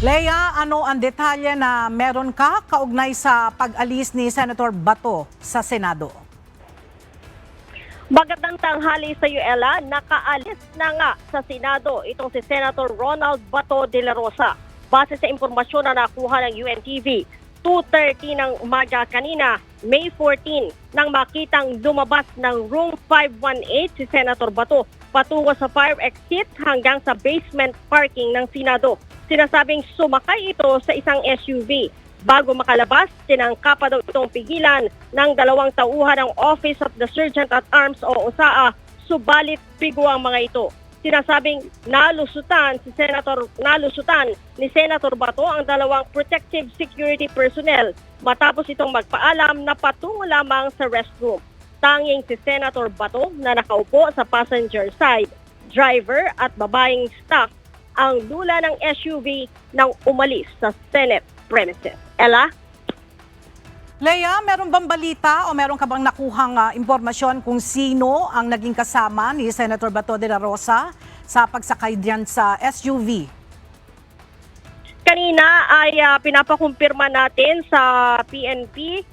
Lea, ano ang detalye na meron ka kaugnay sa pag-alis ni Senator Bato sa Senado? Magandang tanghali sa iyo, Ella. Nakaalis na nga sa Senado itong si Senator Ronald Bato de la Rosa. Base sa impormasyon na nakuha ng UNTV, 2:30 ng umaga kanina, May 14, nang makitang lumabas ng room 518 si Senator Bato patungo sa fire exit hanggang sa basement parking ng Senado. Sinasabing sumakay ito sa isang SUV. Bago makalabas, tinangka pa daw itong pigilan ng dalawang tauhan ng Office of the Sergeant at Arms o OSAA, subalit bigo ang mga ito. Sinasabing nalusutan ni Senator Bato ang dalawang protective security personnel matapos itong magpaalam na patungo lamang sa restroom. Tanging si Senator Bato na nakaupo sa passenger side, driver at babaeng staff ang dula ng SUV nang umalis sa Senate premises. Ella? Lea, meron bang balita o meron ka bang nakuhang impormasyon kung sino ang naging kasama ni Senator Bato de la Rosa sa pagsakay diyan sa SUV? Kanina ay pinapakumpirma natin sa PNP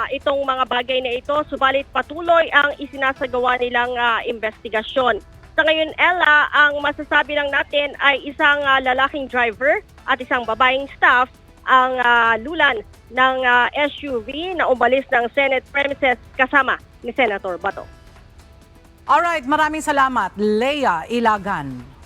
itong mga bagay na ito, subalit patuloy ang isinasagawa nilang investigasyon. Sa ngayon, Ella, ang masasabi lang natin ay isang lalaking driver at isang babaeng staff ang lulan ng SUV na umalis ng Senate premises kasama ni Senator Bato. Alright, maraming salamat, Lea Ilagan.